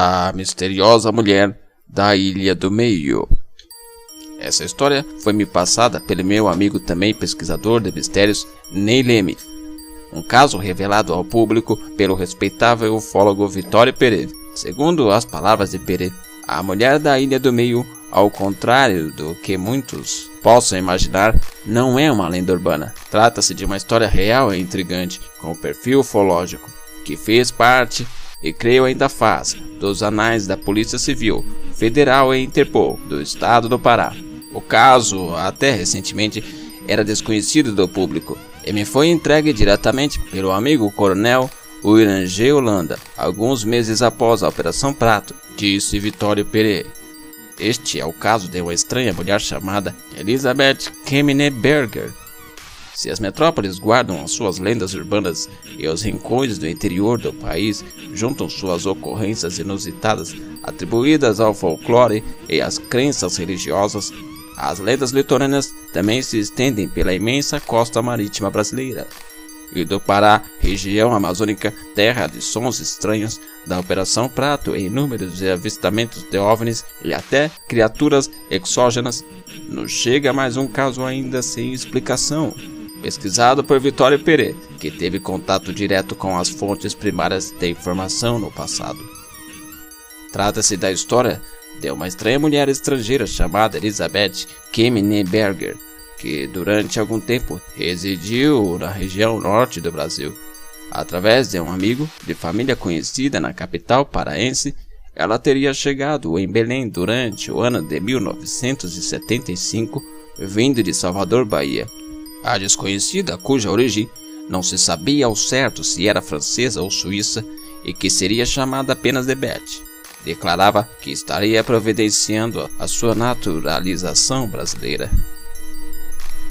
A misteriosa mulher da Ilha do Meio. Essa história foi me passada pelo meu amigo também pesquisador de mistérios, Ney Leme. Um caso revelado ao público pelo respeitável ufólogo Vitório Pereira. Segundo as palavras de Pereira, a mulher da Ilha do Meio, ao contrário do que muitos possam imaginar, não é uma lenda urbana. Trata-se de uma história real e intrigante, com perfil ufológico, que fez parte, e creio ainda faz, dos anais da Polícia Civil Federal e Interpol do Estado do Pará. O caso, até recentemente, era desconhecido do público e me foi entregue diretamente pelo amigo coronel William G. Holanda, alguns meses após a Operação Prato, disse Vitório Pereira. Este é o caso de uma estranha mulher chamada Elizabeth Kemneberger. Se as metrópoles guardam as suas lendas urbanas e os rincões do interior do país juntam suas ocorrências inusitadas atribuídas ao folclore e às crenças religiosas, as lendas litorâneas também se estendem pela imensa costa marítima brasileira e do Pará, região amazônica, terra de sons estranhos da Operação Prato e inúmeros avistamentos de OVNIs e até criaturas exógenas. Nos chega mais um caso ainda sem explicação, pesquisado por Vitório Pereira, que teve contato direto com as fontes primárias de informação no passado. Trata-se da história de uma estranha mulher estrangeira chamada Elizabeth Kemneberger, que durante algum tempo residiu na região norte do Brasil. Através de um amigo de família conhecida na capital paraense, ela teria chegado em Belém durante o ano de 1975, vindo de Salvador, Bahia. A desconhecida, cuja origem não se sabia ao certo se era francesa ou suíça e que seria chamada apenas de Beth, declarava que estaria providenciando a sua naturalização brasileira.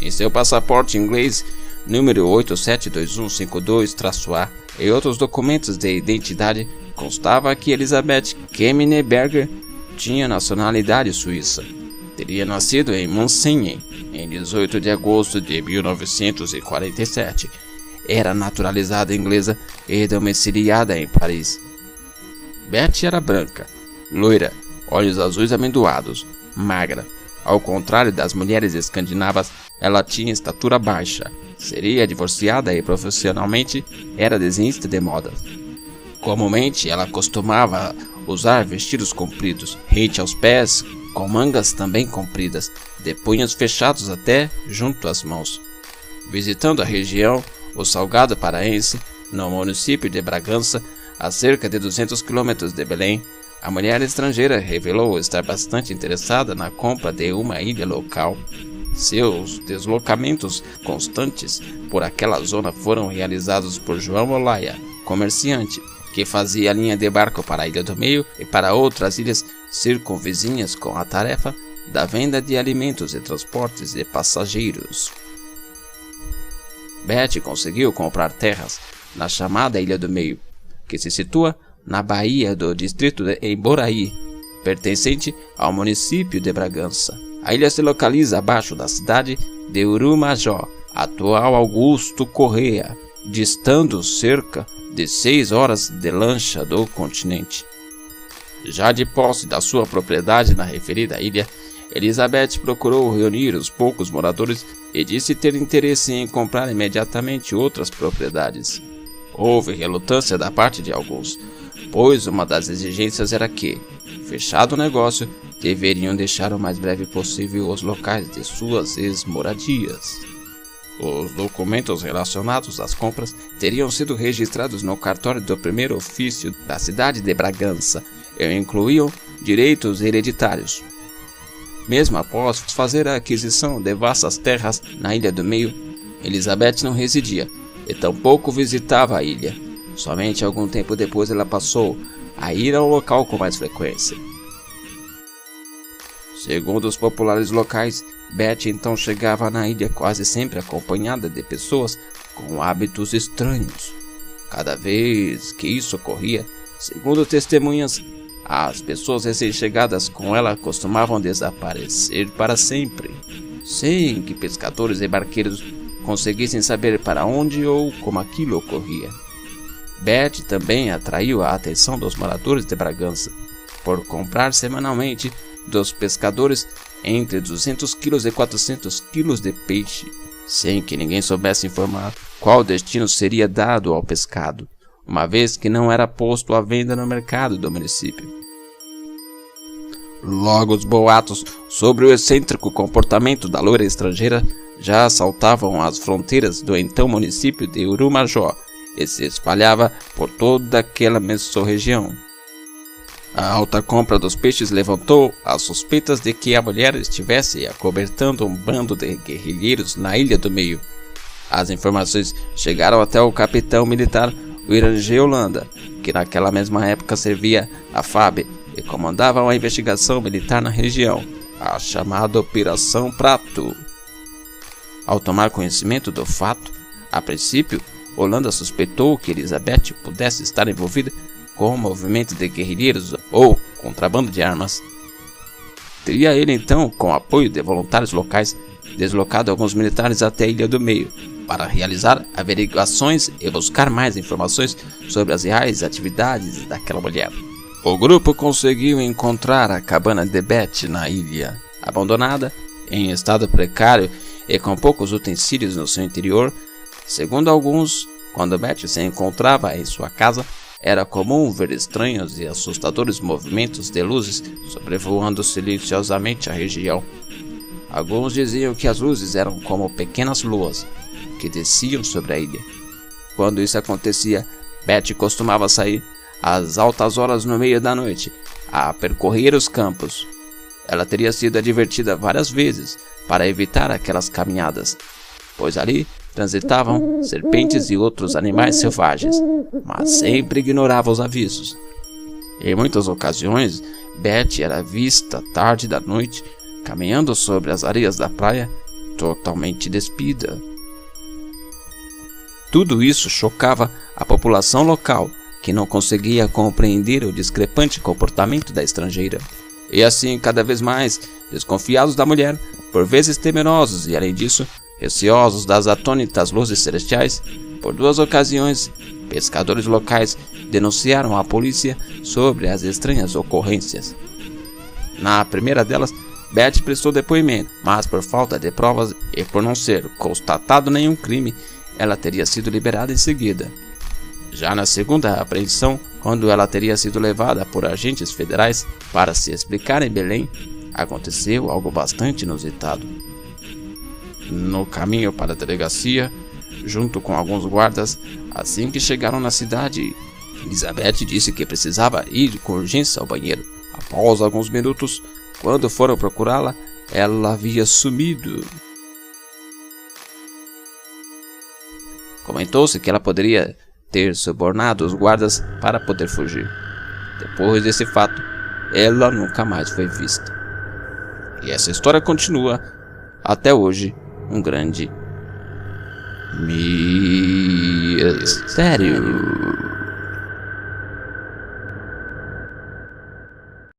Em seu passaporte inglês, número 872152-A e outros documentos de identidade, constava que Elizabeth Kemneberger tinha nacionalidade suíça. Teria nascido em Monsigny em 18 de agosto de 1947. Era naturalizada inglesa e domiciliada em Paris. Beth era branca, loira, olhos azuis amendoados, magra. Ao contrário das mulheres escandinavas, ela tinha estatura baixa, seria divorciada e profissionalmente era desenhista de moda. Comumente, ela costumava usar vestidos compridos, rente aos pés, com mangas também compridas, de punhos fechados até junto às mãos. Visitando a região, o Salgado Paraense, no município de Bragança, a cerca de 200 quilômetros de Belém, a mulher estrangeira revelou estar bastante interessada na compra de uma ilha local. Seus deslocamentos constantes por aquela zona foram realizados por João Olaia, comerciante, que fazia a linha de barco para a Ilha do Meio e para outras ilhas circunvizinhas com a tarefa da venda de alimentos e transportes de passageiros. Beth conseguiu comprar terras na chamada Ilha do Meio, que se situa na Bahia do distrito de Emboraí, pertencente ao município de Bragança. A ilha se localiza abaixo da cidade de Urumajó, atual Augusto Corrêa, distando cerca de 6 horas de lancha do continente. Já de posse da sua propriedade na referida ilha, Elizabeth procurou reunir os poucos moradores e disse ter interesse em comprar imediatamente outras propriedades. Houve relutância da parte de alguns, pois uma das exigências era que, fechado o negócio, deveriam deixar o mais breve possível os locais de suas ex-moradias. Os documentos relacionados às compras teriam sido registrados no cartório do primeiro ofício da cidade de Bragança e incluíam direitos hereditários. Mesmo após fazer a aquisição de vastas terras na Ilha do Meio, Elizabeth não residia e tampouco visitava a ilha. Somente algum tempo depois ela passou a ir ao local com mais frequência. Segundo os populares locais, Beth então chegava na ilha quase sempre acompanhada de pessoas com hábitos estranhos. Cada vez que isso ocorria, segundo testemunhas, as pessoas recém-chegadas com ela costumavam desaparecer para sempre, sem que pescadores e barqueiros conseguissem saber para onde ou como aquilo ocorria. Betty também atraiu a atenção dos moradores de Bragança por comprar semanalmente dos pescadores entre 200 quilos e 400 quilos de peixe, sem que ninguém soubesse informar qual destino seria dado ao pescado, uma vez que não era posto à venda no mercado do município. Logo, os boatos sobre o excêntrico comportamento da loira estrangeira já saltavam as fronteiras do então município de Urumajó e se espalhava por toda aquela mesorregião. A alta compra dos peixes levantou as suspeitas de que a mulher estivesse acobertando um bando de guerrilheiros na Ilha do Meio. As informações chegaram até o capitão militar Wirangé Holanda, que naquela mesma época servia a FAB e comandava uma investigação militar na região, a chamada Operação Prato. Ao tomar conhecimento do fato, a princípio, Holanda suspeitou que Elizabeth pudesse estar envolvida com o movimento de guerrilheiros ou contrabando de armas. Teria ele então, com apoio de voluntários locais, deslocado alguns militares até a Ilha do Meio para realizar averiguações e buscar mais informações sobre as reais atividades daquela mulher. O grupo conseguiu encontrar a cabana de Betty na ilha, abandonada, em estado precário e com poucos utensílios no seu interior. Segundo alguns, quando Betty se encontrava em sua casa, era comum ver estranhos e assustadores movimentos de luzes sobrevoando silenciosamente a região. Alguns diziam que as luzes eram como pequenas luas que desciam sobre a ilha. Quando isso acontecia, Betty costumava sair às altas horas no meio da noite a percorrer os campos. Ela teria sido advertida várias vezes para evitar aquelas caminhadas, pois ali transitavam serpentes e outros animais selvagens, mas sempre ignorava os avisos. Em muitas ocasiões, Betty era vista tarde da noite, caminhando sobre as areias da praia, totalmente despida. Tudo isso chocava a população local, que não conseguia compreender o discrepante comportamento da estrangeira. E assim, cada vez mais desconfiados da mulher, por vezes temerosos e, além disso, receosos das atônitas luzes celestiais, por 2 ocasiões, pescadores locais denunciaram à polícia sobre as estranhas ocorrências. Na primeira delas, Betty prestou depoimento, mas por falta de provas e por não ser constatado nenhum crime, ela teria sido liberada em seguida. Já na segunda apreensão, quando ela teria sido levada por agentes federais para se explicar em Belém, aconteceu algo bastante inusitado. No caminho para a delegacia, junto com alguns guardas, assim que chegaram na cidade, Elizabeth disse que precisava ir com urgência ao banheiro. Após alguns minutos, quando foram procurá-la, ela havia sumido. Comentou-se que ela poderia ter subornado os guardas para poder fugir. Depois desse fato, ela nunca mais foi vista. E essa história continua até hoje, um grande mistério.